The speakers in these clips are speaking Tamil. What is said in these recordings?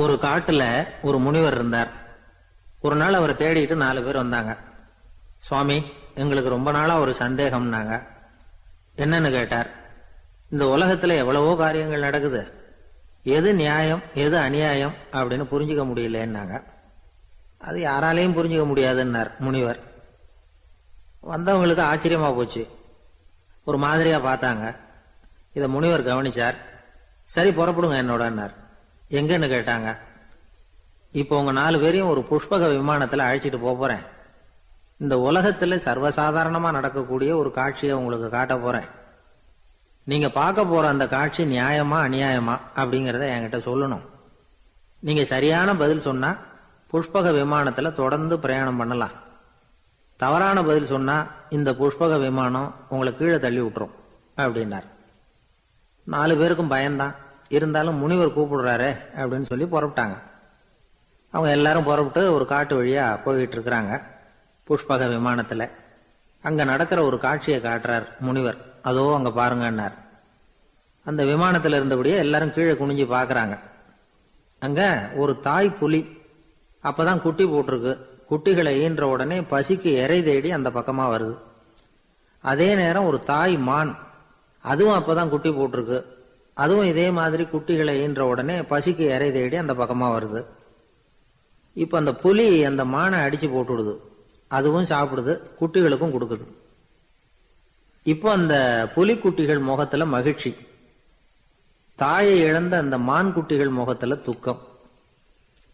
ஒரு காட்டுல ஒரு முனிவர் இருந்தார். ஒரு நாள் அவரை தேடிட்டு 4 பேர் வந்தாங்க. சுவாமி, எங்களுக்கு ரொம்ப நாளா ஒரு சந்தேகம்னாங்க. என்னன்னு கேட்டார். இந்த உலகத்துல எவ்வளவோ காரியங்கள் நடக்குது, எது நியாயம் எது அநியாயம் அப்படின்னு புரிஞ்சுக்க முடியலன்னாங்க. அது யாராலையும் புரிஞ்சுக்க முடியாதுன்னார் முனிவர். வந்தவங்களுக்கு ஆச்சரியமா போச்சு, ஒரு மாதிரியா பார்த்தாங்க. இத முனிவர் கவனிச்சார். சரி, புறப்படுங்க என்னோடன்னார். எங்கன்னு கேட்டாங்க. இப்போ உங்க 4 பேரையும் ஒரு புஷ்பக விமானத்துல அழைச்சிட்டு போறேன். இந்த உலகத்துல சர்வசாதாரணமா நடக்கக்கூடிய ஒரு காட்சியை உங்களுக்கு காட்ட போறேன். நீங்க பார்க்க போற அந்த காட்சி நியாயமா அநியாயமா அப்படிங்கறத என்கிட்ட சொல்லணும். நீங்க சரியான பதில் சொன்னா புஷ்பக விமானத்துல தொடர்ந்து பிரயாணம் பண்ணலாம். தவறான பதில் சொன்னா இந்த புஷ்பக விமானம் உங்களை கீழே தள்ளி விட்டுரும் அப்படின்னார். 4 பேருக்கும் பயம்தான். இருந்தாலும் முனிவர் கூப்பிடுறாரு அப்படின்னு சொல்லி புறப்பட்டாங்க. அவங்க எல்லாரும் புறப்பட்டு ஒரு காட்டு வழியா போயிட்டு இருக்கிறாங்க புஷ்பக விமானத்துல. அங்க நடக்கிற ஒரு காட்சியை காட்டுறார் முனிவர். அதோ அங்க பாருங்கன்னார். அந்த விமானத்துல இருந்தபடியே எல்லாரும் கீழே குனிஞ்சு பாக்குறாங்க. அங்க ஒரு தாய் புலி அப்பதான் குட்டி போட்டிருக்கு. குட்டிகளை ஈன்ற உடனே பசிக்கு இறை தேடி அந்த பக்கமா வருது. அதே நேரம் ஒரு தாய் மான், அதுவும் அப்பதான் குட்டி போட்டிருக்கு. அதுவும் இதே மாதிரி குட்டிகளை ஈன்ற உடனே பசிக்கு இறை தேடி அந்த பக்கமா வருது. இப்ப அந்த புலி அந்த மானை அடிச்சு போட்டுடுது. அதுவும் சாப்பிடுது, குட்டிகளுக்கும் கொடுக்குது. இப்போ அந்த புலி குட்டிகள் முகத்துல மகிழ்ச்சி, தாயை இழந்த அந்த மான் குட்டிகள் முகத்துல துக்கம்.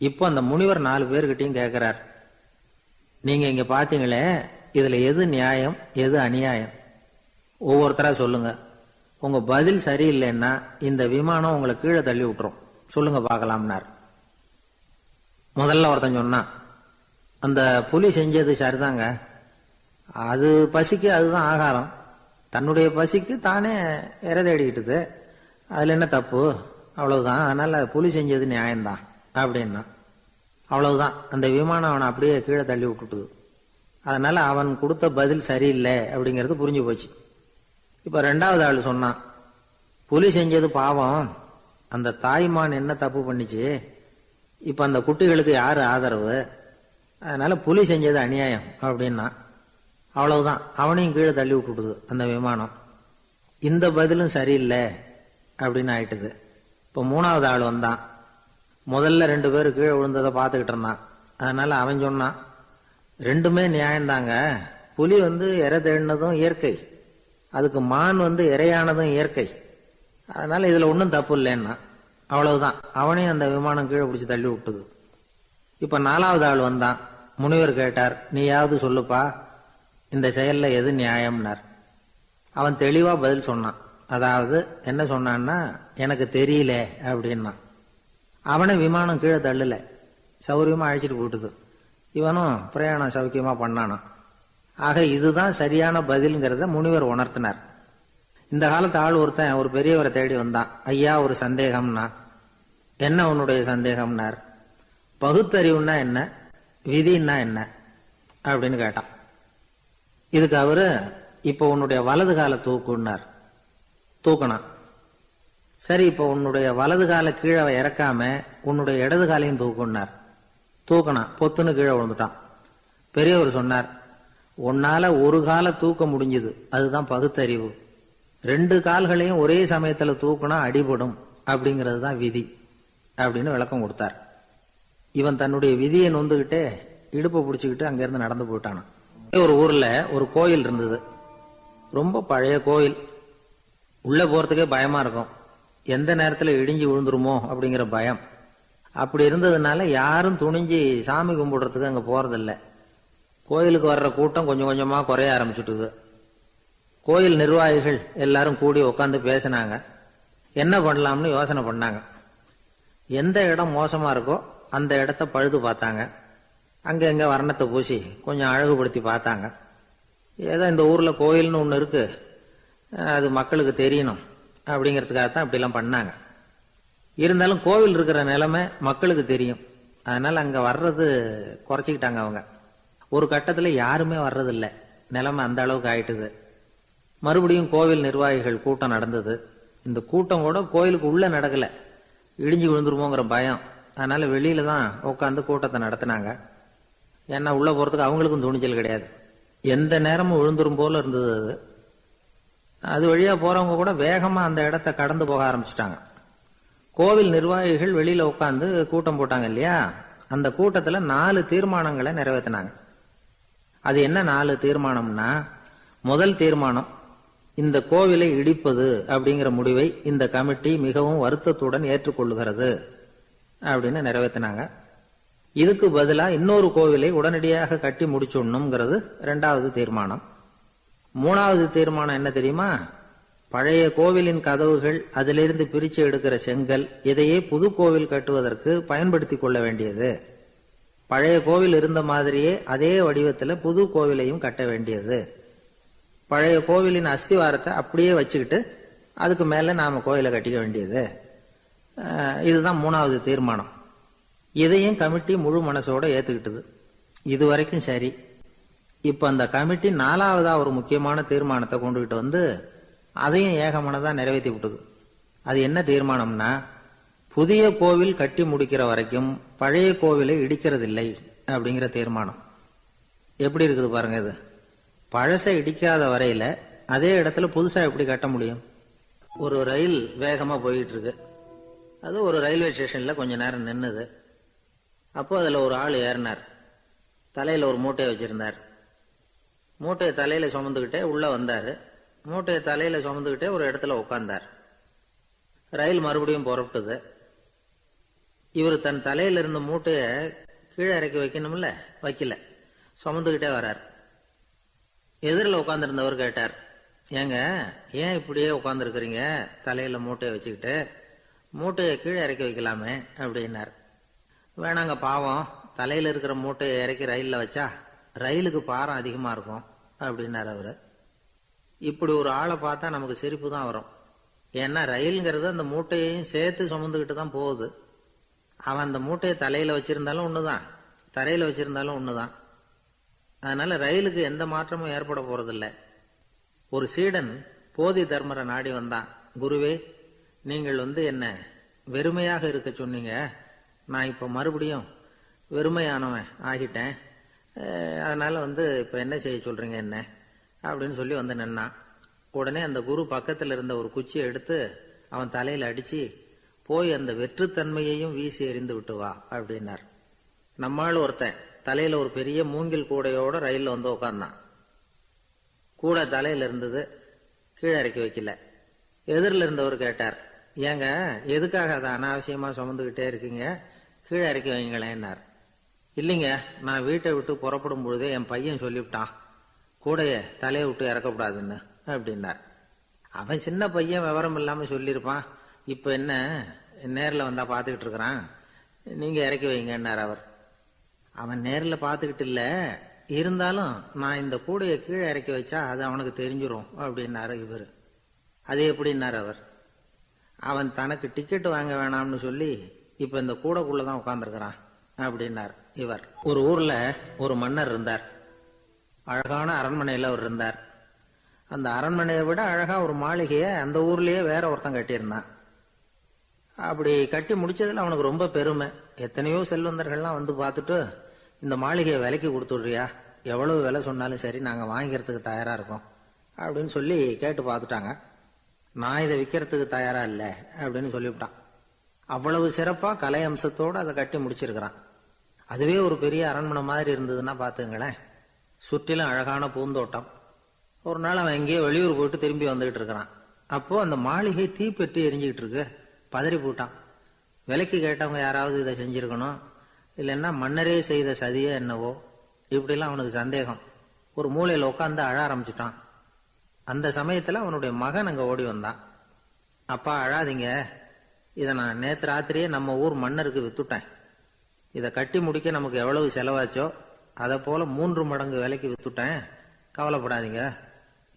இப்போ அந்த முனிவர் 4 பேர்கிட்டையும் கேட்கிறார், நீங்க இங்க பாத்தீங்களே, இதுல எது நியாயம் எது அநியாயம்? ஒவ்வொருத்தரா சொல்லுங்க. உங்க பதில் சரியில்லைன்னா இந்த விமானம் உங்களை கீழே தள்ளி விட்டுரும். சொல்லுங்க பார்க்கலாம்னார். முதல்ல ஒருத்தன் சொன்னான், அந்த புலி செஞ்சது சரிதாங்க. அது பசிக்கு அதுதான் ஆகாரம். தன்னுடைய பசிக்கு தானே இறை தேடிக்கிட்டுது. அதுல என்ன தப்பு? அவ்வளவுதான். அதனால புலி செஞ்சது நியாயம்தான் அப்படின்னா. அவ்வளவுதான், அந்த விமானம் அவனை அப்படியே கீழே தள்ளி விட்டுட்டுது. அதனால அவன் கொடுத்த பதில் சரியில்லை அப்படிங்கிறது புரிஞ்சு போச்சு. இப்ப 2வது ஆள் சொன்னான், புலி செஞ்சது பாவம், அந்த தாய்மான் என்ன தப்பு பண்ணிச்சு? இப்ப அந்த குட்டிகளுக்கு யாரு ஆதரவு? அதனால புலி செஞ்சது அநியாயம் அப்படின்னா. அவ்வளவுதான், அவனையும் கீழே தள்ளி விட்டுடுது அந்த விமானம். இந்த பதிலும் சரியில்லை அப்படின்னு ஆயிட்டுது. இப்ப 3வது ஆள் வந்தான். முதல்ல 2 பேரு கீழே விழுந்ததை பார்த்துக்கிட்டு இருந்தான். அதனால அவன் சொன்னான், ரெண்டுமே நியாயம்தாங்க. புலி இறை தேடினதும் இயற்கை, அதுக்கு மான் இறையானதும் இயற்கை. அதனால இதுல ஒன்றும் தப்பு இல்லைன்னா. அவ்வளவுதான், அவனையும் அந்த விமானம் கீழே பிடிச்சி தள்ளி விட்டுது. இப்ப 4வது ஆள் வந்தான். முனிவர் கேட்டார், நீயாவது சொல்லுப்பா, இந்த செயல்ல எது நியாயம்னார். அவன் தெளிவா பதில் சொன்னான். அதாவது என்ன சொன்னான்னா, எனக்கு தெரியல அப்படின்னா. அவனை விமானம் கீழே தள்ளல, சௌரியமா அழைச்சிட்டு போட்டுது. இவனும் பிரயாணம் சௌக்கியமா பண்ணானா. ஆக இதுதான் சரியான பதில்ங்கிறத முனிவர் உணர்த்தினார். இந்த காலத்து ஆள் ஒருத்தன் ஒரு பெரியவரை தேடி வந்தான். ஐயா, ஒரு சந்தேகம்னா. என்ன உன்னுடைய சந்தேகம்னார். பகுத்தறிவுன்னா என்ன, விதின்னா என்ன அப்படின்னு கேட்டான். இதுக்கு அவரு, இப்போ உன்னுடைய வலது கால தூக்குன்னார். தூக்கணும். சரி, இப்போ உன்னுடைய வலது கால கீழே இறக்காம உன்னுடைய இடது காலையும் தூக்குன்னார். தூக்கணும். பொத்துன்னு கீழே விழுந்துட்டான். பெரியவர் சொன்னார், உன்னால ஒரு காலை தூக்க முடிஞ்சது, அதுதான் பகுத்தறிவு. 2 கால்களையும் ஒரே சமயத்துல தூக்குனா அடிபடும், அப்படிங்கிறது தான் விதி அப்படின்னு விளக்கம் கொடுத்தார். இவன் தன்னுடைய விதியை நொந்துகிட்டே இடுப்பை பிடிச்சுக்கிட்டு அங்கிருந்து நடந்து போயிட்டானான். ஒரு ஊர்ல ஒரு கோயில் இருந்தது. ரொம்ப பழைய கோயில். உள்ள போறதுக்கே பயமா இருக்கும். எந்த நேரத்துல இடிஞ்சு விழுந்துருமோ அப்படிங்கிற பயம். அப்படி இருந்ததுனால யாரும் துணிஞ்சு சாமி கும்பிடுறதுக்கு அங்க போறதில்லை. கோயிலுக்கு வர்ற கூட்டம் கொஞ்சம் கொஞ்சமா குறைய ஆரம்பிச்சுட்டுது. கோயில் நிர்வாகிகள் எல்லாரும் கூடி உட்காந்து பேசினாங்க. என்ன பண்ணலாம்னு யோசனை பண்ணாங்க. எந்த இடம் மோசமா இருக்கோ அந்த இடத்த பழுது பார்த்தாங்க. அங்க எங்க வர்ணத்தை பூசி கொஞ்சம் அழகுபடுத்தி பார்த்தாங்க. ஏதோ இந்த ஊர்ல கோயில்னு ஒண்ணு இருக்கு, அது மக்களுக்கு தெரியணும் அப்படிங்கிறதுக்காகத்தான் இப்படிலாம் பண்ணாங்க. இருந்தாலும் கோவில் இருக்கிற நிலைமை மக்களுக்கு தெரியும். அதனால அங்க வர்றது குறைச்சிக்கிட்டாங்க அவங்க. ஒரு கட்டத்துல யாருமே வர்றதில்லை. நிலைமை அந்த அளவுக்கு ஆயிட்டுது. மறுபடியும் கோவில் நிர்வாகிகள் கூட்டம் நடந்தது. இந்த கூட்டம் கூட கோயிலுக்கு உள்ள நடக்கல, இடிஞ்சு விழுந்துருமோங்கிற பயம். அதனால வெளியில தான் உட்காந்து கூட்டத்தை நடத்தினாங்க. ஏன்னா உள்ள போறதுக்கு அவங்களுக்கும் துணிச்சல் கிடையாது. எந்த நேரமும் விழுந்துரும் போல இருந்தது அது. அது வழியா போறவங்க கூட வேகமா அந்த இடத்த கடந்து போக ஆரம்பிச்சுட்டாங்க. கோவில் நிர்வாகிகள் வெளியில உட்காந்து கூட்டம் போட்டாங்க இல்லையா, அந்த கூட்டத்துல 4 தீர்மானங்களை நிறைவேற்றினாங்க. அது என்ன 4 தீர்மானம்னா, முதல் தீர்மானம், இந்த கோவிலை இடிப்பது அப்படிங்கிற முடிவை இந்த கமிட்டி மிகவும் வருத்தத்துடன் ஏற்றுக்கொள்ளுகிறது அப்படின்னு நிறைவேற்றினாங்க. இதுக்கு பதிலா இன்னொரு கோவிலை உடனடியாக கட்டி முடிச்சுடணுங்கிறது 2வது தீர்மானம். 3வது தீர்மானம் என்ன தெரியுமா, பழைய கோவிலின் கதவுகள், அதிலிருந்து பிரிச்சு எடுக்கிற செங்கல், இதையே புது கோவில் கட்டுவதற்கு பயன்படுத்தி கொள்ள வேண்டியது. பழைய கோவில் இருந்த மாதிரியே அதே வடிவத்தில் புது கோவிலையும் கட்ட வேண்டியது. பழைய கோவிலின் அஸ்திவாரத்தை அப்படியே வச்சுக்கிட்டு அதுக்கு மேல நாம கோயிலை கட்டிக்க வேண்டியது. இதுதான் 3வது தீர்மானம். இதையும் கமிட்டி முழு மனசோட ஏத்துக்கிட்டது. இது வரைக்கும் சரி. இப்ப அந்த கமிட்டி 4வதா ஒரு முக்கியமான தீர்மானத்தை கொண்டுகிட்டு வந்து அதையும் ஏகமனதா நிறைவேற்றி விட்டது. அது என்ன தீர்மானம்னா, புதிய கோவில் கட்டி முடிக்கிற வரைக்கும் பழைய கோவிலை இடிக்கிறதில்லை அப்படிங்கிற தீர்மானம். எப்படி இருக்குது பாருங்க இது. பழசை இடிக்காத வரையில அதே இடத்துல புதுசா எப்படி கட்ட முடியும்? ஒரு ரயில் வேகமா போயிட்டு இருக்கு. அது ஒரு ரயில்வே ஸ்டேஷன்ல கொஞ்ச நேரம் நின்னுது. அப்போ அதுல ஒரு ஆள் ஏறினார். தலையில ஒரு மூட்டையை வச்சிருந்தார். மூட்டையை தலையில சுமந்துகிட்டே உள்ள வந்தாரு. மூட்டையை தலையில சுமந்துகிட்டே ஒரு இடத்துல உட்கார்ந்தார். ரயில் மறுபடியும் புறப்பட்டது. இவர் தன் தலையில இருந்த மூட்டையை கீழே இறக்கி வைக்கணும்ல, வைக்கல, சுமந்துகிட்டே வர்றார். எதிரில் உட்கார்ந்துருந்தவர் கேட்டார், ஏங்க ஏன் இப்படியே உட்கார்ந்துருக்கிறீங்க தலையில மூட்டையை வச்சுக்கிட்டு, மூட்டையை கீழே இறக்கி வைக்கலாமே அப்படின்னார். வேணாங்க, பாவம், தலையில இருக்கிற மூட்டையை இறக்கி ரயில்ல வச்சா ரயிலுக்கு பாரம் அதிகமா இருக்கும் அப்படின்னார் அவரு. இப்படி ஒரு ஆளை பார்த்தா நமக்கு சிரிப்பு தான் வரும். ஏன்னா ரயில்ங்கிறது அந்த மூட்டையையும் சேர்த்து சுமந்துக்கிட்டு தான் போகுது. அவன் அந்த மூட்டையை தலையில வச்சிருந்தாலும் ஒண்ணுதான், தரையில வச்சிருந்தாலும் ஒண்ணுதான். அதனால ரயிலுக்கு எந்த மாற்றமும் ஏற்பட போறதில்லை. ஒரு சீடன் போதி தர்மரை நாடி வந்தான். குருவே, நீங்கள் என்ன வெறுமையாக இருக்க சொன்னீங்க, நான் இப்ப மறுபடியும் வெறுமையானவன் ஆகிட்டேன், அதனால இப்ப என்ன செய்ய சொல்றீங்க என்ன அப்படின்னு சொல்லி வந்து நின்னான். உடனே அந்த குரு பக்கத்துல இருந்த ஒரு குச்சியை எடுத்து அவன் தலையில அடிச்சு, போய் அந்த வெற்றுத்தன்மையையும் வீசி எறிந்து விட்டு வா அப்படின்னார். நம்மால் ஒருத்தன் தலையில ஒரு பெரிய மூங்கில் கூடையோட ரயில்ல வந்து உட்கார்ந்தான். கூடை தலையில இருந்தது, கீழே இறக்கி வைக்கல. எதிரில் இருந்தவர் கேட்டார், ஏங்க எதுக்காக அதை அனாவசியமா சுமந்துகிட்டே இருக்கீங்க, கீழே இறக்கி வைங்களேன்னார். இல்லைங்க, நான் வீட்டை விட்டு புறப்படும் பொழுதே என் பையன் சொல்லிவிட்டான், கூடைய தலையை விட்டு இறக்கக்கூடாதுன்னு அப்படின்னார். அவன் சின்ன பையன், விவரம் இல்லாம சொல்லியிருப்பான். இப்ப என்ன நேரில் வந்தா பாத்துக்கிட்டு இருக்கிறான், நீங்க இறக்கி வைங்கன்னார் அவர். அவன் நேரில் பாத்துக்கிட்டு இல்ல, இருந்தாலும் நான் இந்த கூடையை கீழே இறக்கி வச்சா அது அவனுக்கு தெரிஞ்சிரும் அப்படின்னாரு இவர். அது எப்படின்னாரு அவர். அவன் தனக்கு டிக்கெட் வாங்க வேணாம்னு சொல்லி இப்ப இந்த கூடைக்குள்ளதான் உட்கார்ந்துருக்கிறான் அப்படின்னார் இவர். ஒரு ஊர்ல ஒரு மன்னர் இருந்தார். அழகான அரண்மனையில அவர் இருந்தார். அந்த அரண்மனையை விட அழகா ஒரு மாளிகையை அந்த ஊர்லயே வேற ஒருத்தன் கட்டியிருந்தான். அப்படி கட்டி முடிச்சதுல அவனுக்கு ரொம்ப பெருமை. எத்தனையோ செல்வந்தர்கள்லாம் வந்து பார்த்துட்டு, இந்த மாளிகையை விலைக்கு கொடுத்துடுறியா, எவ்வளவு விலை சொன்னாலும் சரி நாங்க வாங்கிக்கிறதுக்கு தயாரா இருக்கோம் அப்படின்னு சொல்லி கேட்டு பார்த்துட்டாங்க. நான் இதை விற்கிறதுக்கு தயாரா இல்லை அப்படின்னு சொல்லிவிட்டான். அவ்வளவு சிறப்பா கலை அம்சத்தோடு அதை கட்டி முடிச்சிருக்கிறான். அதுவே ஒரு பெரிய அரண்மனை மாதிரி இருந்ததுன்னா பாத்துங்களேன். சுற்றிலும் அழகான பூந்தோட்டம். ஒரு நாள் அவன் எங்கேயோ வெளியூர் போயிட்டு திரும்பி வந்துகிட்டு இருக்கிறான். அப்போ அந்த மாளிகை தீப்பெட்டி எரிஞ்சுக்கிட்டு இருக்கு. பதறி போட்டான். விலைக்கு கேட்டவங்க யாராவது இதை செஞ்சிருக்கணும், இல்லைன்னா மன்னரே செய்த சதியோ என்னவோ, இப்படிலாம் அவனுக்கு சந்தேகம். ஒரு மூலையில உட்காந்து அழ ஆரம்பிச்சுட்டான். அந்த சமயத்துல அவனுடைய மகன் அங்க ஓடி வந்தான். அப்பா அழாதீங்க, இதை நான் நேத்து ராத்திரியே நம்ம ஊர் மன்னருக்கு வித்துட்டேன். இதை கட்டி முடிக்க நமக்கு எவ்வளவு செலவாச்சோ அதை போல 3 மடங்கு விலைக்கு வித்துட்டேன், கவலைப்படாதீங்க,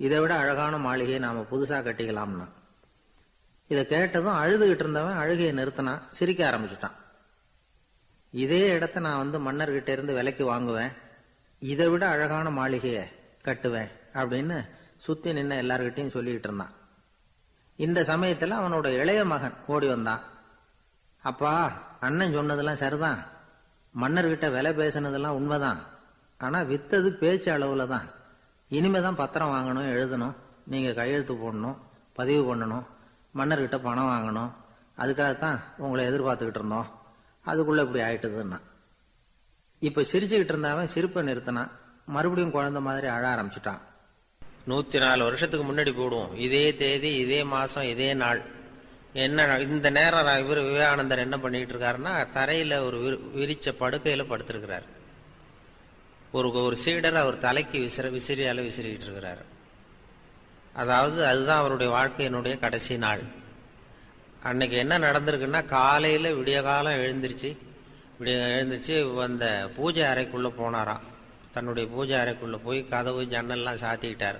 இதை விட அழகான மாளிகையை நாம புதுசா கட்டிக்கலாம்னா. இதை கேட்டதும் அழுதுகிட்டு இருந்தவன் அழுகையை நிறுத்தினான், சிரிக்க ஆரம்பிச்சுட்டான். இதே இடத்த நான் மன்னர்கிட்ட இருந்து விலைக்கு வாங்குவேன், இதை விட அழகான மாளிகையை கட்டுவேன் அப்படின்னு சுத்தி நின்ன எல்லார்கிட்டையும் சொல்லிக்கிட்டு இருந்தான். இந்த சமயத்துல அவனோட இளைய மகன் ஓடி வந்தான். அப்பா, அண்ணன் சொன்னதெல்லாம் சரிதான், மன்னர்கிட்ட விலை பேசினதெல்லாம் உண்மைதான். ஆனா வித்தது பேச்சு அளவுல தான். இனிமேதான் பத்திரம் வாங்கணும், எழுதணும், நீங்க கையெழுத்து போடணும், பதிவு பண்ணணும், மன்னர்கிட்ட பணம் வாங்கணும். அதுக்காகத்தான் உங்களை எதிர்பார்த்துக்கிட்டு இருந்தோம். அதுக்குள்ள இப்படி ஆயிட்டுதுன்னா. இப்ப சிரிச்சுக்கிட்டு இருந்தாவன் சிரிப்பை நிறுத்தினான். மறுபடியும் குழந்தை மாதிரி அழ ஆரம்பிச்சுட்டான். 104 வருஷத்துக்கு முன்னாடி போடுவோம், இதே தேதி, இதே மாசம், இதே நாள். என்ன இந்த நேரம் இவர் விவேகானந்தர் என்ன பண்ணிட்டு இருக்காருன்னா, தரையில ஒரு விரிச்ச படுக்கையில படுத்திருக்கிறார். ஒரு சீடர் அவர் தலைக்கு விசிறியால விசிறிட்டு இருக்கிறார். அதாவது அதுதான் அவருடைய வாழ்க்கையினுடைய கடைசி நாள். அன்னைக்கு என்ன நடந்திருக்குன்னா, காலையில விடிய காலம் எழுந்திருச்சு அந்த பூஜை அறைக்குள்ள போனாராம். தன்னுடைய பூஜை அறைக்குள்ள போய் கதவு ஜன்னல்லாம் சாத்திக்கிட்டார்.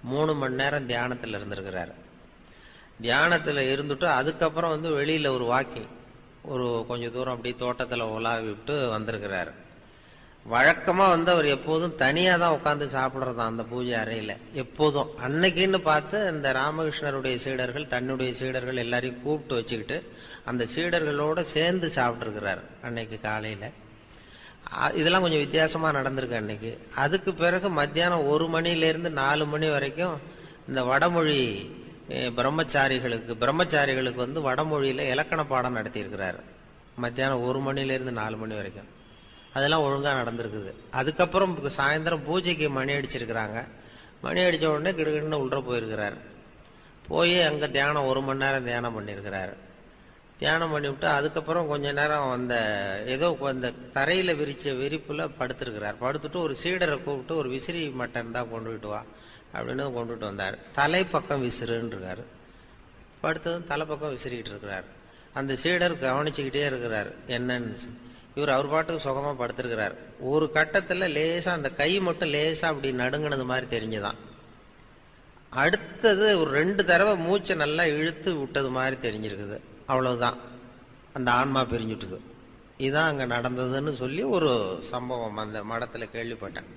3 மணி நேரம் தியானத்துல இருந்திருக்கிறார். தியானத்துல இருந்துட்டு அதுக்கப்புறம் வெளியில ஒரு வாக்கிங், கொஞ்ச தூரம் அப்படி தோட்டத்துல உலாவி விட்டு வந்திருக்கிறாரு. வழக்கமா அவர் எப்போதும் தனியா தான் உட்காந்து சாப்பிடுறதா அந்த பூஜை அறையில எப்போதும். அன்னைக்குன்னு பார்த்து அந்த ராமகிருஷ்ணருடைய சீடர்கள், தன்னுடைய சீடர்கள் எல்லாரையும் கூப்பிட்டு வச்சுக்கிட்டு அந்த சீடர்களோட சேர்ந்து சாப்பிட்டு இருக்கிறார் அன்னைக்கு காலையில. இதெல்லாம் கொஞ்சம் வித்தியாசமா நடந்திருக்கு அன்னைக்கு. அதுக்கு பிறகு மத்தியானம் 1 மணில இருந்து 4 மணி வரைக்கும் இந்த வடமொழி பிரம்மச்சாரிகளுக்கு வடமொழியில இலக்கண பாடம் நடத்தி இருக்கிறாரு. மத்தியானம் 1 மணில இருந்து 4 மணி வரைக்கும். அதெல்லாம் ஒழுங்கா நடந்திருக்குது. அதுக்கப்புறம் சாயந்தரம் பூஜைக்கு மணி அடிச்சிருக்கிறாங்க. மணி அடிச்ச உடனே கிடுகிடுன்னு உள்ள போயிருக்கிறாரு. போய் அங்க தியானம் 1 மணி நேரம் தியானம் பண்ணிருக்கிறாரு. தியானம் பண்ணிவிட்டு அதுக்கப்புறம் கொஞ்ச நேரம் ஏதோ அந்த தரையில விரிச்ச விரிப்புல படுத்திருக்கிறார். படுத்துட்டு ஒரு சீடரை கூப்பிட்டு, ஒரு விசிறி மட்டன் தான் கொண்டுகிட்டு வா அப்படின்னு கொண்டுட்டு வந்தார். தலை பக்கம் விசிறுன்னு இருக்காரு. படுத்ததும் தலை பக்கம் விசிறிக்கிட்டு இருக்கிறார். அந்த சீடர் கவனிச்சுக்கிட்டே இருக்கிறார் என்னன்னு. இவர் அவர் பாட்டுக்கு சுகமா படுத்திருக்கிறார். ஒரு கட்டத்துல லேசா அந்த கை மட்டும் லேசா அப்படி நடுங்கினது மாதிரி தெரிஞ்சுதான். அடுத்தது ஒரு 2 தடவை மூச்சை நல்லா இழுத்து விட்டது மாதிரி தெரிஞ்சிருக்குது. அவ்வளவுதான், அந்த ஆன்மா பிரிஞ்சுட்டுது. இதுதான் அங்க நடந்ததுன்னு சொல்லி ஒரு சம்பவம் அந்த மடத்துல கேள்விப்பட்டேன்.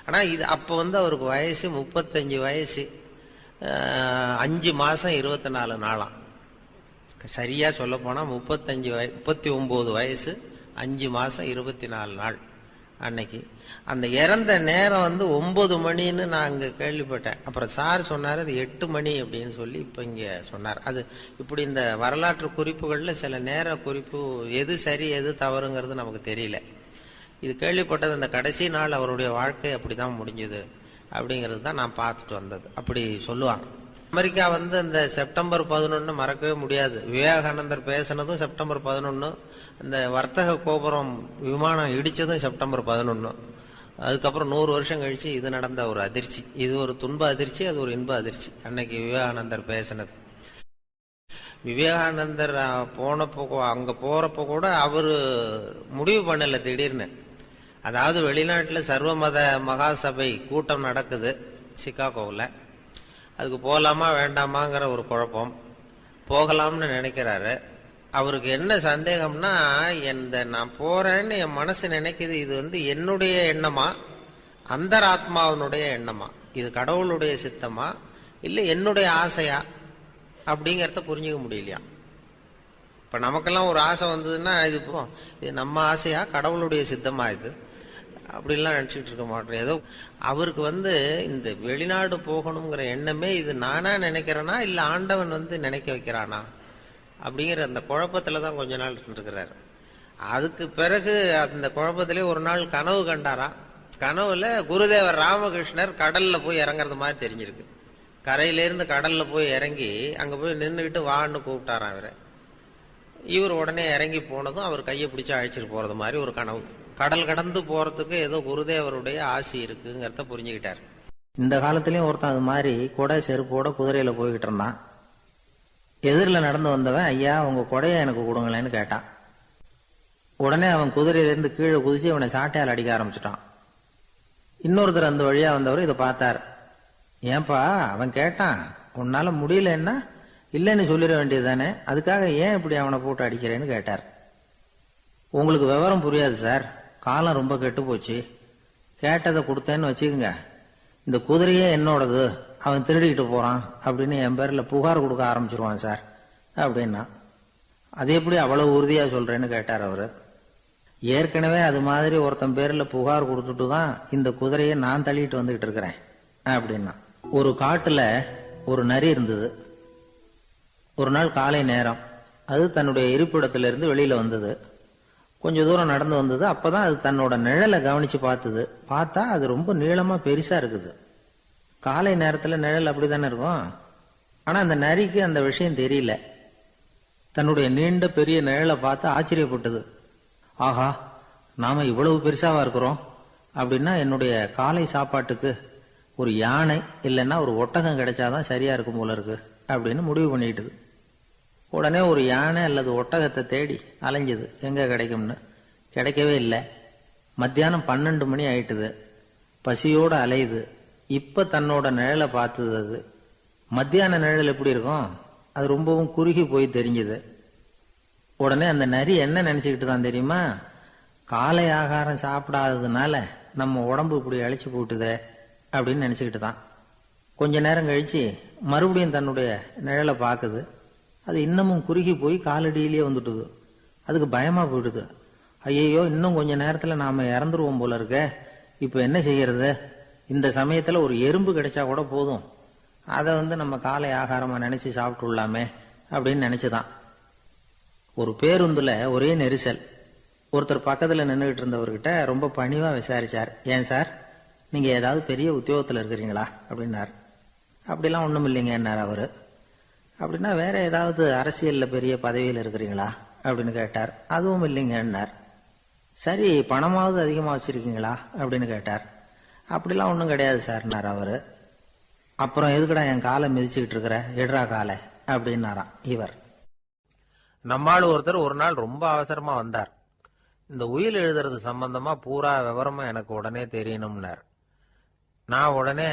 ஆனா இது அப்ப அவருக்கு வயசு 35 வயசு, 5 மாசம் 24 நாளாம். சரியா சொல்ல போனா 39 வயசு, 5 மாசம் 24 நாள் அன்னைக்கு. அந்த இறந்த நேரம் 9 மணின்னு நான் அங்க கேள்விப்பட்டேன். அப்புறம் சார் சொன்னாரு அது 8 மணி அப்படின்னு சொல்லி இப்ப இங்க சொன்னார். அது இப்படி இந்த வரலாற்று குறிப்புகள்ல சில நேர குறிப்பு எது சரி எது தவறுங்கிறது நமக்கு தெரியல. இது கேள்விப்பட்டது அந்த கடைசி நாள் அவருடைய வாழ்க்கை அப்படிதான் முடிஞ்சது அப்படிங்கிறது தான் நான் பார்த்துட்டு வந்தது. அப்படி சொல்லுவாங்க. அமெரிக்கா இந்த செப்டம்பர் 11 மறக்கவே முடியாது. விவேகானந்தர் பேசினதும் செப்டம்பர் 11, இந்த வர்த்தக கோபுரம் விமானம் இடிச்சதும் செப்டம்பர் 11. அதுக்கப்புறம் 100 வருஷம் கழிச்சு இது நடந்த ஒரு அதிர்ச்சி. இது ஒரு துன்ப அதிர்ச்சி, அது ஒரு இன்ப அதிர்ச்சி. அன்னைக்கு விவேகானந்தர் பேசினது. விவேகானந்தர் அங்க போறப்போ கூட அவரு முடிவு பண்ணல திடீர்னு. அதாவது வெளிநாட்டுல சர்வமத மகாசபை கூட்டம் நடக்குது சிகாகோவில். அதுக்கு போகலாமா வேண்டாமாங்கிற ஒரு குழப்பம். போகலாம்னு நினைக்கிறாரு. அவருக்கு என்ன சந்தேகம்னா, நான் போறேன்னு என் மனசு நினைக்குது, இது என்னுடைய எண்ணமா, அந்தராத்மாவினுடைய எண்ணமா, இது கடவுளுடைய சித்தமா இல்ல என்னுடைய ஆசையா அப்படிங்கறத புரிஞ்சுக்க முடியலையா. இப்ப நமக்கெல்லாம் ஒரு ஆசை வந்ததுன்னா இது நம்ம ஆசையா கடவுளுடைய சித்தமா இது அப்படின்லாம் நினைச்சுட்டு இருக்க மாட்டோம். ஏதோ அவருக்கு இந்த வெளிநாடு போகணுங்கிற எண்ணமே இது நானா நினைக்கிறேனா இல்ல ஆண்டவன் நினைக்க வைக்கிறானா அப்படிங்கிற அந்த குழப்பத்துலதான் கொஞ்ச நாள் இருக்கிறாரு. அதுக்கு பிறகு அந்த குழப்பத்திலே ஒரு நாள் கனவு கண்டாரா. கனவுல குருதேவர் ராமகிருஷ்ணர் கடல்ல போய் இறங்குறது மாதிரி தெரிஞ்சிருக்கு. கரையில இருந்து கடல்ல போய் இறங்கி அங்க போய் நின்றுகிட்டு வான்னு கூப்பிட்டாராம் அவரை. இவர் உடனே இறங்கி போனதும் அவர் கையை பிடிச்சு அழைச்சிட்டு போறது மாதிரி ஒரு கனவு. கடல் கடந்து போறதுக்கு ஏதோ குருதேவருடைய ஆசி இருக்குங்கிறத புரிஞ்சுக்கிட்டார். இந்த காலத்திலயும் ஒருத்தன் அது மாதிரி கொடை செருப்போட குதிரையில போய்கிட்டு இருந்தான். எதிரில் நடந்து வந்தவன், ஐயா உங்க கொடையை எனக்கு கொடுங்களேன்னு கேட்டான். உடனே அவன் குதிரையிலிருந்து கீழே குதிச்சு அவனை சாட்டையால் அடிக்க ஆரம்பிச்சுட்டான். இன்னொருத்தர் அந்த வழியா வந்தவர் இதை பார்த்தார். ஏன்பா அவன் கேட்டான், உன்னால முடியலன்னா இல்லைன்னு சொல்லிட வேண்டியது தானே, அதுக்காக ஏன் இப்படி அவனை போட்டு அடிக்கிறேன்னு கேட்டார். உங்களுக்கு விவரம் புரியாது சார், காலம் ரொம்ப கெட்டு போச்சு, கேட்டதை கொடுத்தேன்னு வச்சுக்கோங்க, இந்த குதிரையே என்னோடது, அவன் திருடிக்கிட்டு போறான் அப்படின்னு என் பேர்ல புகார் கொடுக்க ஆரம்பிச்சிருவான் சார் அப்படின்னா. அது எப்படி அவ்வளவு உறுதியா சொல்றேன்னு கேட்டார் அவரு. ஏற்கனவே அது மாதிரி ஒருத்தன் பேர்ல புகார் கொடுத்துட்டு தான் இந்த குதிரையை நான் தள்ளிட்டு வந்துகிட்டு இருக்கிறேன் அப்படின்னா. ஒரு காட்டுல ஒரு நரி இருந்தது. ஒரு நாள் காலை நேரம் அது தன்னுடைய இருப்பிடத்திலிருந்து வெளியில வந்தது. கொஞ்ச தூரம் நடந்து வந்தது. அப்பதான் அது தன்னோட நிழலை கவனிச்சு பார்த்தது. பார்த்தா அது ரொம்ப நீளமா பெருசா இருக்குது. காலை நேரத்துல நிழல் அப்படித்தானே இருக்கும். ஆனா அந்த நரிக்கு அந்த விஷயம் தெரியல. தன்னுடைய நீண்ட பெரிய நிழலை பார்த்து ஆச்சரியப்பட்டது. ஆஹா, நாம இவ்வளவு பெருசாவா இருக்கிறோம் அப்படின்னா என்னுடைய காலை சாப்பாட்டுக்கு ஒரு யானை இல்லைன்னா ஒரு ஒட்டகம் கிடைச்சாதான் சரியா இருக்கும் போல இருக்கு அப்படின்னு முடிவு பண்ணிட்டுது. உடனே ஒரு யானை அல்லது ஒட்டகத்தை தேடி அலைஞ்சது, எங்க கிடைக்கும்னு. கிடைக்கவே இல்லை. மத்தியானம் 12 மணி ஆயிட்டுது. பசியோட அலையுது. இப்ப தன்னோட நிழலை பார்த்தது. அது மத்தியான நிழல் எப்படி இருக்கும், அது ரொம்பவும் குறுகி போய் தெரிஞ்சது. உடனே அந்த நரி என்ன நினைச்சுக்கிட்டு தான் தெரியுமா, காலை ஆகாரம் சாப்பிடாததுனால நம்ம உடம்பு இப்படி அழிச்சு போட்டுதே அப்படின்னு நினைச்சுக்கிட்டு தான். கொஞ்ச நேரம் கழிச்சு மறுபடியும் தன்னுடைய நிழலை பார்க்குது. அது இன்னமும் குறுகி போய் காலடியிலேயே வந்துட்டுது. அதுக்கு பயமா போயிடுது. ஐயையோ, இன்னும் கொஞ்ச நேரத்துல நாம இறந்துருவோம் போல இருக்க. இப்ப என்ன செய்யறது? இந்த சமயத்துல ஒரு எறும்பு கிடைச்சா கூட போதும், அதை நம்ம காலை ஆகாரமா நினைச்சு சாப்பிட்டுள்ளாமே அப்படின்னு நினைச்சுதான். ஒரு பேருந்துல ஒரே நெரிசல். ஒருத்தர் பக்கத்துல நின்றுகிட்டு இருந்தவர்கிட்ட ரொம்ப பணிவா விசாரிச்சார். ஏன் சார், நீங்க ஏதாவது பெரிய உத்தியோகத்துல இருக்கிறீங்களா அப்படின்னார். அப்படிலாம் ஒண்ணும் இல்லைங்கன்னார் அவரு. அப்படின்னா வேற ஏதாவது அரசியல்ல பெரிய பதவியில் இருக்கிறீங்களா அப்படின்னு கேட்டார். அதுவும் இல்லைங்கன்னார். சரி, பணமாவது அதிகமா வச்சிருக்கீங்களா அப்படின்னு கேட்டார். அப்படிலாம் ஒன்றும் கிடையாது சார்னார் அவரு. அப்புறம் எதுக்குடா என் காலை மிதிச்சுக்கிட்டு இருக்கிற, எடுறா காலை அப்படின்னாராம் இவர். நம்மால் ஒருத்தர் ஒரு நாள் ரொம்ப அவசரமா வந்தார். இந்த உயில் எழுதுறது சம்பந்தமா பூரா விவரமா எனக்கு உடனே தெரியணும்னார். நான் உடனே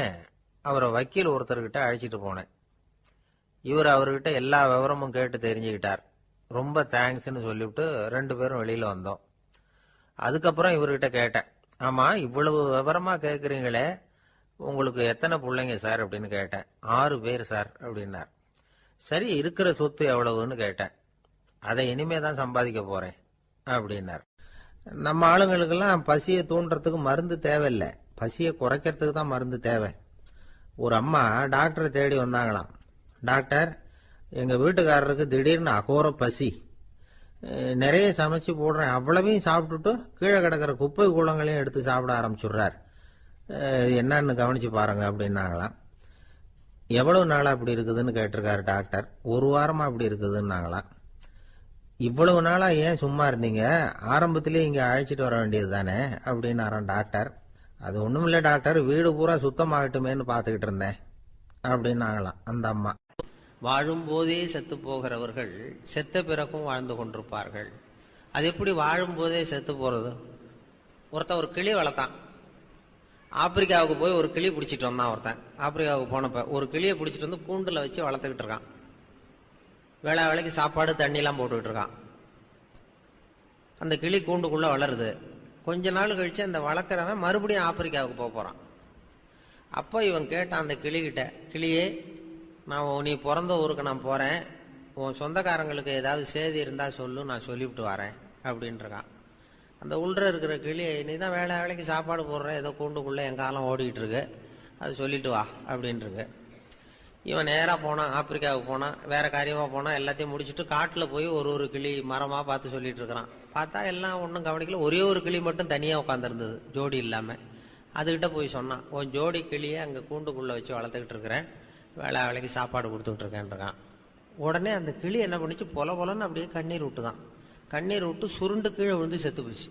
அவரை வக்கீல் ஒருத்தர்கிட்ட அழைச்சிட்டு போனேன். இவர் அவர்கிட்ட எல்லா விவரமும் கேட்டு தெரிஞ்சுக்கிட்டார். ரொம்ப தேங்க்ஸ்ன்னு சொல்லிவிட்டு 2 பேரும் வெளியில வந்தோம். அதுக்கப்புறம் இவர்கிட்ட கேட்டேன், ஆமா இவ்வளவு விவரமா கேட்குறீங்களே, உங்களுக்கு எத்தனை பிள்ளைங்க சார் அப்படின்னு கேட்டேன். 6 பேர் சார் அப்படின்னார். சரி, இருக்கிற சொத்து எவ்வளவுன்னு கேட்டேன். அதை இனிமே தான் சம்பாதிக்க போறேன் அப்படின்னார். நம்ம ஆளுங்களுக்கெல்லாம் பசியை தூண்டுறதுக்கு மருந்து தேவையில்லை, பசியை குறைக்கிறதுக்கு தான் மருந்து தேவை. ஒரு அம்மா டாக்டரை தேடி வந்தாங்களாம். டாக்டர், எங்க வீட்டுக்காரருக்கு திடீர்னு அகோர பசி, நிறைய சமைச்சு போடுறேன், அவ்வளவையும் சாப்பிட்டுட்டு கீழே கிடக்கிற குப்பை கூலங்களையும் எடுத்து சாப்பிட ஆரம்பிச்சுடுறார், என்னன்னு கவனிச்சு பாருங்க அப்படின்னாங்களாம். எவ்வளவு நாளா அப்படி இருக்குதுன்னு கேட்டிருக்காரு டாக்டர். 1 வாரமா அப்படி இருக்குதுன்னாங்களாம். இவ்வளவு நாளா ஏன் சும்மா இருந்தீங்க, ஆரம்பத்திலேயே இங்க அழைச்சிட்டு வர வேண்டியது தானே அப்படின்னாராம் டாக்டர். அது ஒண்ணும் இல்ல டாக்டர், வீடு பூரா சுத்தமாகட்டுமேன்னு பாத்துக்கிட்டு இருந்தேன் அப்படின்னாங்களாம் அந்த அம்மா. வாழும் போதே செத்து போகிறவர்கள் செத்த பிறகும் வாழ்ந்து கொண்டிருப்பார்கள். அது எப்படி வாழும் போதே செத்து போறது? ஒருத்தன் ஒரு கிளி வளர்த்தான். ஆப்பிரிக்காவுக்கு போய் ஒரு கிளி பிடிச்சிட்டு வந்தான் ஒருத்தன். ஆப்பிரிக்காவுக்கு போனப்ப ஒரு கிளியை பிடிச்சிட்டு வந்து கூண்டுல வச்சு வளர்த்துக்கிட்டு இருக்கான். வேளா வேலைக்கு சாப்பாடு தண்ணி எல்லாம் போட்டுக்கிட்டு இருக்கான். அந்த கிளி கூண்டுக்குள்ள வளருது. கொஞ்ச நாள் கழிச்சு அந்த வளர்க்குறவன் மறுபடியும் ஆப்பிரிக்காவுக்கு போறான். அப்போ இவன் கேட்டான் அந்த கிளிகிட்ட, கிளியே, நான் நீ பிறந்த ஊருக்கு நான் போறேன், உன் சொந்தக்காரங்களுக்கு ஏதாவது செய்தி இருந்தா சொல்லு, நான் சொல்லிவிட்டு வரேன் அப்படின்றான். அந்த உள்ள இருக்கிற கிளி, நீ தான் வேலை வேலைக்கு சாப்பாடு போடுற, ஏதோ கூண்டுக்குள்ள என் காலம் ஓடிக்கிட்டு இருக்கு, அது சொல்லிட்டு வா அப்படின்ட்டு. இவன் நேரா போனான், ஆப்பிரிக்காவுக்கு போனான், வேற காரியமா போனான். எல்லாத்தையும் முடிச்சுட்டு காட்டுல போய் ஒரு கிளி மரமா பார்த்து சொல்லிட்டு இருக்கிறான். பார்த்தா எல்லாம் ஒன்றும் கவனிக்கல. ஒரே ஒரு கிளி மட்டும் தனியா உட்காந்துருந்தது, ஜோடி இல்லாம. அதுகிட்ட போய் சொன்னான், உன் ஜோடி கிளியை அங்க கூண்டுக்குள்ள வச்சு வளர்த்துக்கிட்டு இருக்கிறேன், வேலை வேலைக்கு சாப்பாடு கொடுத்துக்கிட்டு இருக்கேன்றான். உடனே அந்த கிளி என்ன பண்ணிச்சு, பொல பொலன்னு அப்படியே கண்ணீர் விட்டுதான். கண்ணீர் விட்டு சுருண்டு கீழே விழுந்து செத்து போச்சு.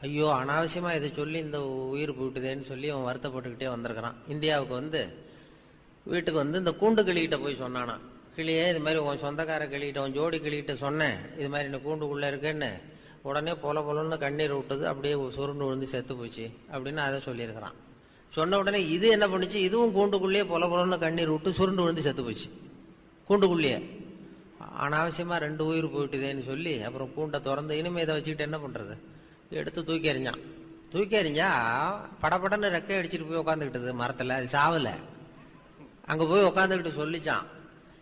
ஐயோ, அனாவசியமா இதை சொல்லி இந்த உயிர் போயிட்டுதேன்னு சொல்லி அவன் வருத்தப்பட்டுக்கிட்டே வந்திருக்கிறான். இந்தியாவுக்கு வீட்டுக்கு இந்த கூண்டு கிளிகிட்ட போய் சொன்னானா, கிளியே இது மாதிரி உன் சொந்தக்கார கிளிகிட்ட, உன் ஜோடி கிளிகிட்ட சொன்னேன், இது மாதிரி இந்த கூண்டுக்குள்ள இருக்கேன்னு. உடனே பொல பொலன்னு கண்ணீர் விட்டது, அப்படியே சுருண்டு விழுந்து செத்து போச்சு அப்படின்னு அதை சொல்லியிருக்கிறான். சொன்ன உடனே இது என்ன பண்ணுச்சு, இதுவும் கூண்டுக்குள்ளேயே பொல பொலன்னு கண்ணீர் விட்டு சுருண்டு விழுந்து செத்து போச்சு கூண்டுக்குள்ளேயே. அனாவசியமா 2 உயிர் போயிட்டுதேன்னு சொல்லி அப்புறம் கூண்டை திறந்து, இனிமே இதை வச்சுக்கிட்டு என்ன பண்றது, எடுத்து தூக்கி எறிஞ்சான். தூக்கி எறிஞ்சா படப்படன்னு ரெக்கை அடிச்சுட்டு போய் உட்காந்துக்கிட்டது மரத்துல. அது சாவல. அங்க போய் உட்காந்துக்கிட்டு சொல்லிச்சான்,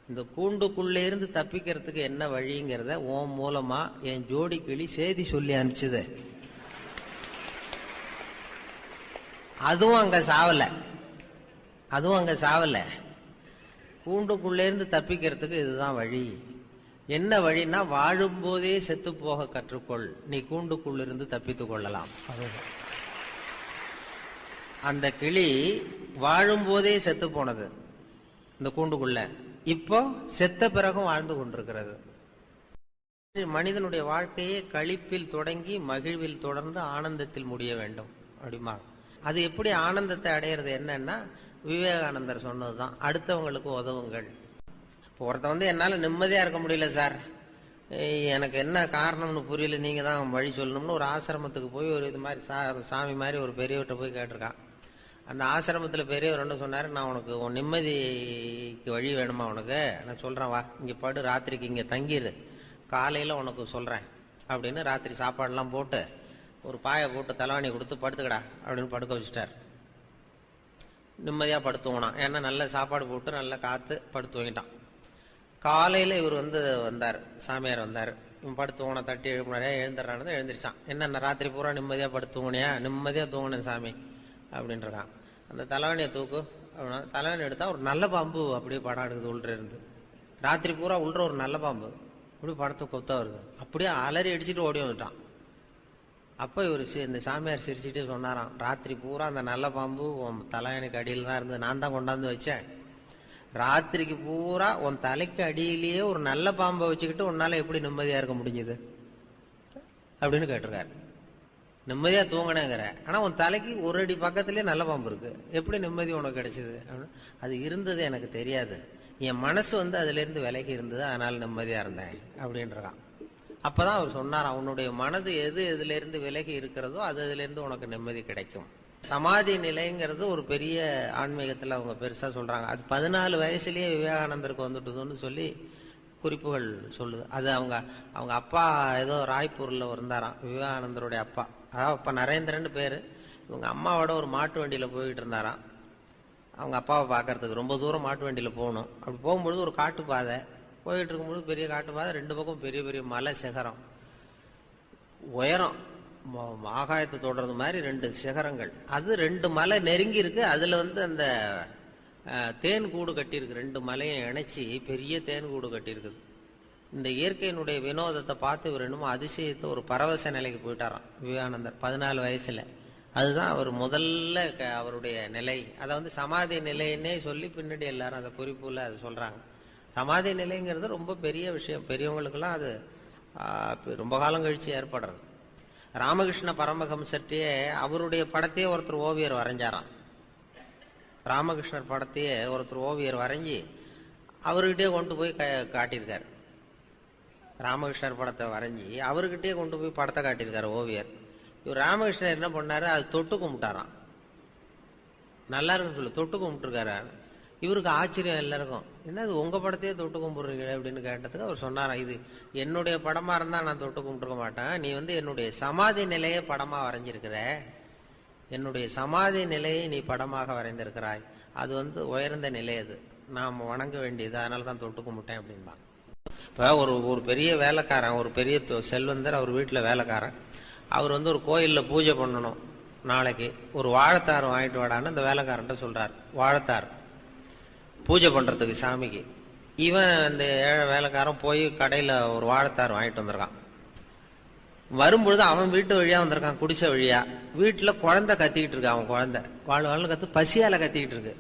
இந்த கூண்டுக்குள்ளே இருந்து தப்பிக்கிறதுக்கு என்ன வழிங்கிறத உன் மூலமா என் ஜோடி கிளி செய்தி சொல்லி அனுப்பிச்சது. அதுவும் அங்க சாவல. கூண்டுக்குள்ளே இருந்து தப்பிக்கிறதுக்கு இதுதான் வழி. என்ன வழின்னா, வாழும் போதே செத்து போக கற்றுக்கொள், நீ கூண்டுக்குள்ளிருந்து தப்பித்துக் கொள்ளலாம். அந்த கிளி வாழும் போதே செத்து போனது இந்த கூண்டுக்குள்ள, இப்போ செத்த பிறகும் வாழ்ந்து கொண்டிருக்கிறது. மனிதனுடைய வாழ்க்கையே களிப்பில் தொடங்கி மகிழ்வில் தொடர்ந்து ஆனந்தத்தில் முடிய வேண்டும் அப்படிமா. அது எப்படி ஆனந்தத்தை அடையிறது என்னன்னா, விவேகானந்தர் சொன்னதுதான், அடுத்தவங்களுக்கு உதவுங்கள். ஒருத்த என்னால நிம்மதியா இருக்க முடியல சார், எனக்கு என்ன காரணம்னு புரியல, நீங்க தான் வழி சொல்லணும்னு ஒரு ஆசிரமத்துக்கு போய் ஒரு இது மாதிரி சாமி மாதிரி ஒரு பெரியவர்கிட்ட போய் கேட்டிருக்கான். அந்த ஆசிரமத்துல பெரியவர் என்ன சொன்னாரு, நான் உனக்கு உன் நிம்மதிக்கு வழி வேணுமா, உனக்கு நான் சொல்றேன் வா, இங்க படு, ராத்திரிக்கு இங்க தங்கிடு, காலையில உனக்கு சொல்றேன் அப்படின்னு ராத்திரி சாப்பாடுலாம் போட்டு ஒரு பாயை போட்டு தலைவாணி கொடுத்து படுத்துக்கடா அப்படின்னு படுக்க வச்சுட்டார். நிம்மதியா படுத்துவானான், ஏன்னா நல்ல சாப்பாடு போட்டு நல்ல காத்து படுத்து வாங்கிட்டான். காலையில இவர் வந்தார், சாமியார் வந்தார். இவன் படுத்துவன தட்டி எழுப்பினாரே, எழுந்துடுறானது எழுந்திரிச்சான். என்னென்ன ராத்திரி பூரா நிம்மதியா படுத்துவனியா? நிம்மதியா தூங்கினேன் சாமி அப்படின்றான். அந்த தலைவணியை தூக்கு அப்படின்னா தலைவணி எடுத்தா ஒரு நல்ல பாம்பு அப்படியே படம் எடுக்குது உள்ள இருந்து. ராத்திரி பூரா உள்ள ஒரு நல்ல பாம்பு அப்படி படத்தை கொத்தா வருது. அப்படியே அலறி அடிச்சுட்டு ஓடி வந்துட்டான். அப்ப இவர் இந்த சாமியார் சிரிச்சுட்டு சொன்னாராம், ராத்திரி பூரா அந்த நல்ல பாம்பு உன் தலைவணிக்கு அடியில் தான் இருந்தது, நான் தான் கொண்டாந்து வச்சேன். ராத்திரிக்கு பூரா உன் தலைக்கு அடியிலேயே ஒரு நல்ல பாம்பை வச்சுக்கிட்டு உன்னால எப்படி நிம்மதியா இருக்க முடிஞ்சது அப்படின்னு கேட்டிருக்காரு. நிம்மதியா தூங்கினேங்கிற, ஆனா உன் தலைக்கு ஒரு அடி பக்கத்திலேயே நல்ல பாம்பு இருக்கு, எப்படி நிம்மதி உனக்கு கிடைச்சது? அது இருந்தது எனக்கு தெரியாது, என் மனசு அதுல இருந்து விலகி இருந்தது, அதனால நிம்மதியா இருந்தேன் அப்படின்றான். அப்பதான் அவர் சொன்னார், உன்னுடைய மனது எதுல இருந்து விலகி இருக்கிறதோ அதுல இருந்து உனக்கு நிம்மதி கிடைக்கும். சமாதி நிலைங்கிறது ஒரு பெரிய ஆன்மீகத்துல அவங்க பெருசா சொல்றாங்க. அது 14 வயசுலயே விவேகானந்தருக்கு வந்துட்டுதுன்னு சொல்லி குறிப்புகள் சொல்லுது. அது அவங்க அப்பா ஏதோ ராய்ப்பூர்ல இருந்தாராம், விவேகானந்தருடைய அப்பா. அதாவது அப்பா நரேந்திரன் பேரு. இவங்க அம்மாவோட ஒரு மாட்டு வண்டியில போயிட்டு இருந்தாராம். அவங்க அப்பாவை பாக்கிறதுக்கு ரொம்ப தூரம் மாட்டு வண்டியில போகணும். அப்படி போகும்பொழுது ஒரு காட்டு பாதை போயிட்டு இருக்கும்போது, பெரிய காட்டு பாதை, 2 பக்கம் பெரிய பெரிய மலை சிகரம், உயரம் ஆகாயத்தை தொடர்றது மாதிரி 2 சிகரங்கள். அது 2 மலை நெருங்கி இருக்கு. அதுல அந்த தேன் கூடு கட்டியிருக்கு, 2 மலையும் இணைச்சி பெரிய தேன் கூடு கட்டியிருக்குது. இந்த இயற்கையினுடைய வினோதத்தை பார்த்து இவர் என்னமோ அதிசயத்தை ஒரு பரவச நிலைக்கு போயிட்டாராம் விவேகானந்தர் 14 வயசுல. அதுதான் அவர் முதல்ல அவருடைய நிலை. அதை சமாதி நிலைன்னே சொல்லி பின்னாடி எல்லாரும் அந்த குறிப்புல அது சொல்றாங்க. சமாதி நிலைங்கிறது ரொம்ப பெரிய விஷயம், பெரியவங்களுக்கெல்லாம் அது ரொம்ப காலம் கழிச்சு ஏற்படுறது. ராமகிருஷ்ண பரமஹம்சர்கிட்டயே அவருடைய படத்தையே ஒருத்தர் ஓவியர் வரைஞ்சாராம். ராமகிருஷ்ணர் படத்தையே ஒருத்தர் ஓவியர் வரைஞ்சி அவர்கிட்டயே கொண்டு போய் காட்டியிருக்காரு. ராமகிருஷ்ணர் படத்தை வரைஞ்சி அவர்கிட்டயே கொண்டு போய் படத்தை காட்டியிருக்காரு ஓவியர். இவர் ராமகிருஷ்ணர் என்ன பண்ணாரு, அது தொட்டு கும்பிட்டாராம். நல்லா இருக்குன்னு சொல்லி தொட்டு கும்பிட்டுருக்காரு. இவருக்கு ஆச்சரியம் எல்லாருக்கும், என்ன அது உங்க படத்தையே தொட்டு கும்பிடுறீங்க அப்படின்னு கேட்டதுக்கு அவர் சொன்னாராம், இது என்னுடைய படமா இருந்தா நான் தொட்டு கும்பிட்டுருக்க மாட்டேன், நீ என்னுடைய சமாதி நிலையை படமா வரைஞ்சிருக்கிற, என்னுடைய சமாதி நிலையை நீ படமாக வரைந்திருக்கிறாய், அது உயர்ந்த நிலை, அது நாம் வணங்க வேண்டியது, அதனால தான் தொட்டு கும்பிட்டேன் அப்படின்பாங்க. இப்ப ஒரு பெரிய வேலைக்காரன், ஒரு பெரிய செல்வந்தர், அவர் வீட்டுல வேலைக்காரன், அவர் ஒரு கோயில்ல பூஜை பண்ணணும், நாளைக்கு ஒரு வாழைத்தாறு வாங்கிட்டு வாடான்னு அந்த வேலைக்காரன்ட்ட சொல்றாரு. வாழைத்தாறு பூஜை பண்றதுக்கு சாமிக்கு. இவன் அந்த ஏழை வேலைக்காரன் போய் கடையில ஒரு வாழைத்தாறு வாங்கிட்டு வந்திருக்கான். வரும்பொழுது அவன் வீட்டு வழியா வந்திருக்கான், குடிசை வழியா. வீட்டுல குழந்தை கத்திக்கிட்டு இருக்கு, அவன் குழந்தை வாழ் கத்து பசியால கத்திக்கிட்டு இருக்கு.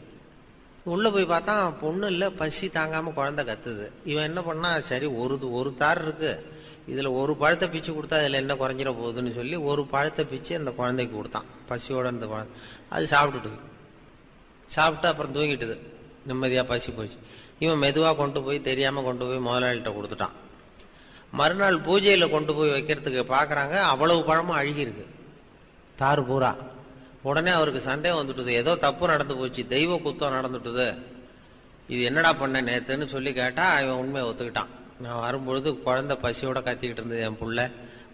உள்ள போய் பார்த்தா பொண்ணு இல்ல, பசி தாங்காம குழந்தை கத்துது. இவன் என்ன பண்ணா, சரி ஒரு தார் இருக்கு, இதுல ஒரு பழத்தை பிச்சு கொடுத்தா அதுல என்ன குறைஞ்சிட போகுதுன்னு சொல்லி ஒரு பழத்தை பிச்சு அந்த குழந்தைக்கு கொடுத்தான். பசியோட அந்த குழந்தை அது சாப்பிட்டு அப்புறம் தூங்கிட்டுது, நிம்மதியா பசி போச்சு. இவன் மெதுவா கொண்டு போய் தெரியாம கொண்டு போய் முதலாளிகிட்ட கொடுத்துட்டான். மறுநாள் பூஜையில கொண்டு போய் வைக்கிறதுக்கு பாக்குறாங்க, அவ்வளவு பழமும் அழுகி இருக்கு, தாறு பூரா. உடனே அவருக்கு சந்தேகம் வந்துட்டுது, ஏதோ தப்பு நடந்து போச்சு, தெய்வ குத்தம் நடந்துட்டுது, இது என்னடா பண்ண நேத்துன்னு சொல்லி கேட்டா இவன் உண்மையை ஒத்துக்கிட்டான். நான் வரும்பொழுது குழந்தை பசியோட கத்திக்கிட்டு இருந்தது, என் புள்ள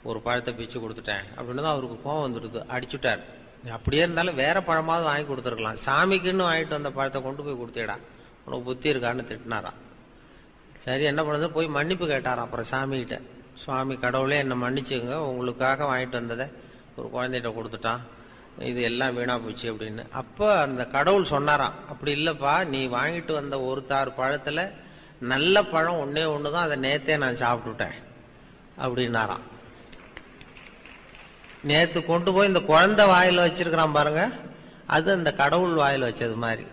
ஒரு பழத்தை பிச்சு கொடுத்துட்டேன் அப்படின்னு தான் அவருக்கு கோவம் வந்துடுது, அடிச்சுட்டார். அப்படியே இருந்தாலும் வேற பழமாவது வாங்கி கொடுத்துருக்கலாம், சாமிக்குன்னு வாங்கிட்டு வந்த பழத்தை கொண்டு போய் கொடுத்தேடா, உனக்கு புத்தி இருக்கான்னு திட்டினாராம். சரி என்ன பண்ணுறது, போய் மன்னிப்பு கேட்டாராம் அப்புறம் சாமிகிட்ட. சுவாமி கடவுளே என்னை மன்னிச்சுங்க, உங்களுக்காக வாங்கிட்டு வந்ததை ஒரு குழந்தைகிட்ட கொடுத்துட்டான், இது எல்லாம் வீணா போச்சு அப்படின்னு. அப்போ அந்த கடவுள் சொன்னாராம், அப்படி இல்லப்பா, நீ வாங்கிட்டு வந்த ஒரு தார் பழத்துல நல்ல பழம் ஒன்னே ஒண்ணுதான், அதை நேத்தே நான் சாப்பிட்டுட்டேன் அப்படின்னாராம். நேத்து கொண்டு போய் இந்த குழந்தை வாயில வச்சிருக்கிறான் பாருங்க, அது அந்த கடவுள் வாயில வச்சது மாதிரி.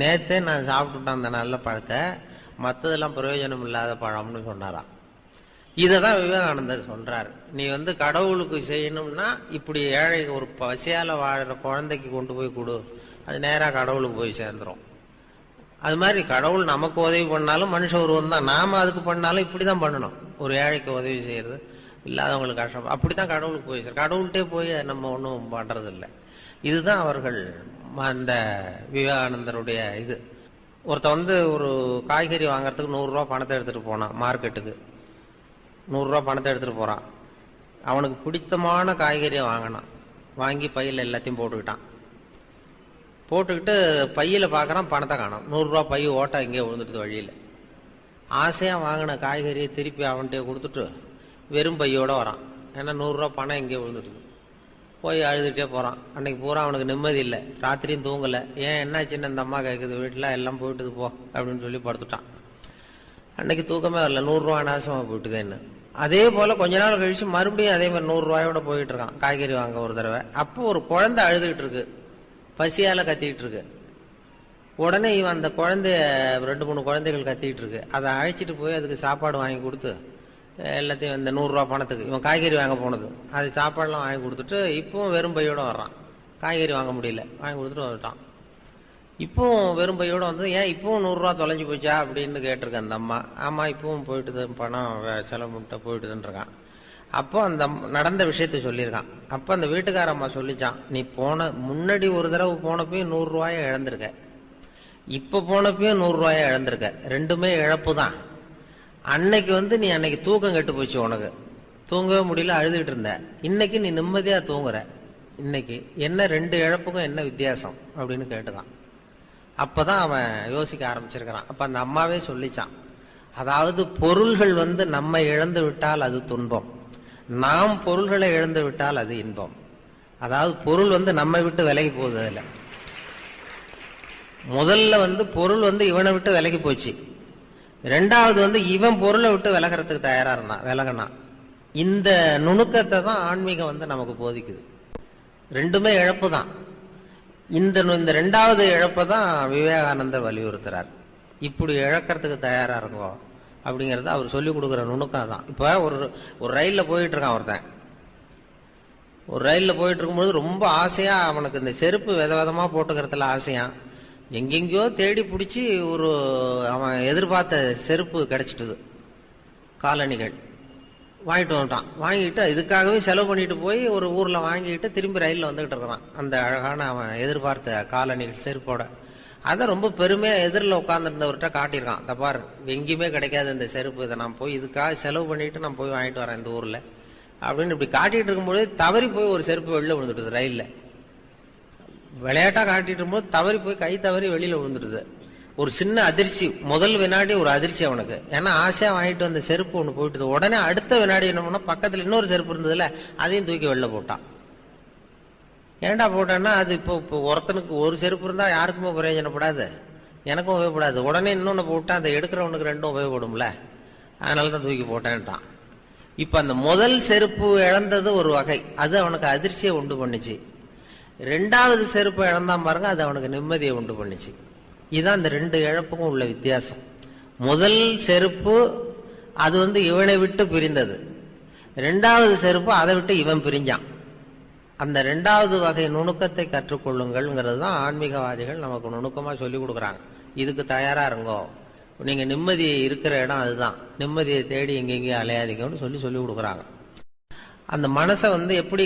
நேத்தே நான் சாப்பிட்டுட்டேன் அந்த நல்ல பழத்தை, மற்றதெல்லாம் பிரயோஜனம் இல்லாத பழம்னு சொன்னாராம். இததான் விவேகானந்தர் சொல்றாரு, நீ கடவுளுக்கு செய்யணும்னா இப்படி ஏழை ஒரு பசியால வாழற குழந்தைக்கு கொண்டு போய் கொடு, அது நேரா கடவுளுக்கு போய் சேர்ந்துரும். அது மாதிரி கடவுள் நமக்கு உதவி பண்ணாலும் மனுஷ உருவம் தான், நாம அதுக்கு பண்ணாலும் இப்படிதான் பண்ணணும். ஒரு ஏழைக்கு உதவி செய்யறது, இல்லாதவங்களுக்கு கஷ்டம், அப்படித்தான் கடவுளுக்கு போய் சேர். கடவுள்கிட்டே போய் நம்ம ஒன்றும் பண்றது இல்லை. இதுதான் அவர்கள் அந்த விவேகானந்தருடைய இது. ஒருத்த ஒரு காய்கறி வாங்கறதுக்கு 100 ரூபா பணத்தை எடுத்துட்டு போனான் மார்க்கெட்டுக்கு. 100 ரூபா பணத்தை எடுத்துட்டு போறான். அவனுக்கு பிடித்தமான காய்கறியை வாங்கினான். வாங்கி பையில எல்லாத்தையும் போட்டுக்கிட்டான். போட்டுக்கிட்டு பையில பாக்குறான், பணத்தை காணோம். 100 ரூபா பை ஓட்டா இங்கே விழுந்துட்டு வழியில. ஆசையா வாங்கின காய்கறியை திருப்பி அவன்கிட்ட கொடுத்துட்டு வெறும் பையோட வரான். ஏன்னா 100 ரூபா பணம் இங்கே விழுந்துட்டு. போய் அழுதுகிட்டே போறான். அன்னைக்கு பூரா அவனுக்கு நிம்மதி இல்லை, ராத்திரியும் தூங்கல. ஏன் என்னாச்சுன்னு அந்த அம்மா கேட்குது, வீட்டுல எல்லாம் போயிட்டுது போ அப்படின்னு சொல்லி படுத்துட்டான். அன்னைக்கு தூக்கமே வரல, 100 ரூபா நாசமா போயிட்டுதேன்னு. அதே போல கொஞ்ச நாள் கழிச்சு மறுபடியும் அதே மாதிரி 100 ரூபாயோட போயிட்டு இருக்கான் காய்கறி வாங்க ஒரு தடவை. அப்போ ஒரு குழந்தை அழுதுகிட்டு இருக்கு, பசியால கத்திட்டு இருக்கு. உடனே இவன் அந்த குழந்தைய 2-3 குழந்தைகள் கத்திட்டு இருக்கு, அதை அழைச்சிட்டு போய் அதுக்கு சாப்பாடு வாங்கி கொடுத்து எல்லாத்தையும் இந்த 100 ரூபா பணத்துக்கு இவன் காய்கறி வாங்க போனது அது சாப்பாடுலாம் வாங்கி கொடுத்துட்டு இப்பவும் வெறும் பையோட வர்றான். காய்கறி வாங்க முடியல, வாங்கி கொடுத்துட்டு வந்துட்டான். இப்பவும் வெறும் பையோட ஏன் இப்பவும் 100 ரூபா தொலைஞ்சு போச்சா அப்படின்னு கேட்டிருக்க அந்த அம்மா. ஆமா இப்பவும் போயிட்டுது, பணம் செலவு முட்டை போயிட்டுதுன்னு இருக்கான். அப்போ அந்த நடந்த விஷயத்த சொல்லியிருக்கான். அப்ப அந்த வீட்டுக்கார அம்மா சொல்லிச்சான், நீ முன்னாடி ஒரு தடவை போனப்பயும் 100 ரூபாய இழந்திருக்க, இப்ப போனப்பயும் 100 ரூபாய இழந்திருக்க, ரெண்டுமே இழப்பு தான். அன்னைக்கு நீ அன்னைக்கு தூக்கம் கெட்டு போச்சு, உனக்கு தூங்கவே முடியல, அழுதுகிட்டு இருந்த. இன்னைக்கு நீ நிம்மதியா தூங்குற. இன்னைக்கு என்ன 2 இழப்புக்கும் என்ன வித்தியாசம் அப்படின்னு கேட்டுதான். அப்பதான் அவன் யோசிக்க ஆரம்பிச்சிருக்கிறான். அப்ப அந்த அம்மாவே சொல்லிச்சான், அதாவது பொருள்கள் நம்மை இழந்து விட்டால் அது துன்பம், நாம் பொருள்களை இழந்து விட்டால் அது இன்பம். அதாவது பொருள் நம்மை விட்டு விலகி போகுது. அதுல முதல்ல பொருள் இவனை விட்டு விலகி போச்சு. ரெண்டாவது இவன் பொருளை விட்டு விலகிறதுக்கு தயாரா இருந்தான், விலகனான். இந்த நுணுக்கத்தை தான் ஆன்மீகம் நமக்கு போதிக்குது. ரெண்டுமே இழப்பு தான். இந்த 2வது இழப்பை தான் விவேகானந்தர் வலியுறுத்துறார். இப்படி இழக்கிறதுக்கு தயாரா இருக்கும் அப்படிங்கறது அவர் சொல்லி கொடுக்குற நுணுக்கம் தான். இப்ப ஒரு ரயில்ல போயிட்டு இருக்கான் ஒருத்தன். ஒரு ரயில்ல போயிட்டு இருக்கும்போது ரொம்ப ஆசையா அவனுக்கு இந்த செருப்பு விதவிதமா போட்டுக்கிறதுல ஆசையா எங்கெங்கயோ தேடி பிடிச்சி அவன் எதிர்பார்த்த செருப்பு கிடைச்சிட்டுது, காலணிகள் வாங்கிட்டு வந்துட்டான். வாங்கிட்டு இதுக்காகவே செலவு பண்ணிட்டு போய் ஒரு ஊர்ல வாங்கிட்டு திரும்பி ரயில்ல வந்துகிட்டு இருக்கிறான். அந்த அழகான அவன் எதிர்பார்த்த காலணிகள் செருப்போட அதை ரொம்ப பெருமையா எதிரில் உட்கார்ந்துருந்தவர்கிட்ட காட்டியிருக்கான். தப்பார், எங்கேயுமே கிடைக்காது இந்த செருப்பு, இதை நான் போய் இதுக்காக செலவு பண்ணிட்டு நான் போய் வாங்கிட்டு வரேன் இந்த ஊர்ல அப்படின்னு இப்படி காட்டிட்டு இருக்கும்போது தவறி போய் ஒரு செருப்பு வெளில விழுந்துட்டுது. ரயில்ல விளையாட்டா காட்டிட்டு இருக்கும்போது தவறி போய் கை தவறி வெளியில விழுந்துடுது. ஒரு சின்ன அதிர்ச்சி, முதல் வினாடி ஒரு அதிர்ச்சி அவனுக்கு. ஏன்னா ஆசையா வாங்கிட்டு வந்த செருப்பு ஒண்ணு போயிட்டு, உடனே அடுத்த வினாடி என்ன பண்ணா, பக்கத்துல இன்னொரு செருப்பு இருந்ததுல அதையும் தூக்கி வெளில போட்டான். ஏன்டா போட்டான்னா, அது இப்போ ஒருத்தனுக்கு ஒரு செருப்பு இருந்தா யாருக்குமே பிரயோஜனப்படாது, எனக்கும் உபயோகப்படாது. உடனே இன்னொன்னு போட்டா அதை எடுக்கிறவனுக்கு 2 உபயோகப்படும்ல, அதனாலதான் தூக்கி போட்டேன்ட்டான். இப்ப அந்த முதல் செருப்பு இழந்தது ஒரு வகை, அது அவனுக்கு அதிர்ச்சியை உண்டு பண்ணுச்சு. 2வது செருப்பு இழந்தான் பாருங்க, அது அவனுக்கு நிம்மதியை உண்டு பண்ணுச்சு. இதுதான் இந்த 2 இழப்புக்கும் உள்ள வித்தியாசம். முதல் செருப்பு அது இவனை விட்டு பிரிந்தது, 2வது செருப்பு அதை விட்டு இவன் பிரிஞ்சான். அந்த 2வது வகை நுணுக்கத்தை கற்றுக்கொள்ளுங்கள்ங்கிறது தான் ஆன்மீகவாதிகள் நமக்கு நுணுக்கமா சொல்லி கொடுக்குறாங்க. இதுக்கு தயாரா இருங்கோ, நீங்க நிம்மதி இருக்கிற இடம் அதுதான், நிம்மதியை தேடி எங்கெங்கேயும் அலையாதீங்கன்னு சொல்லி கொடுக்குறாங்க. அந்த மனசை எப்படி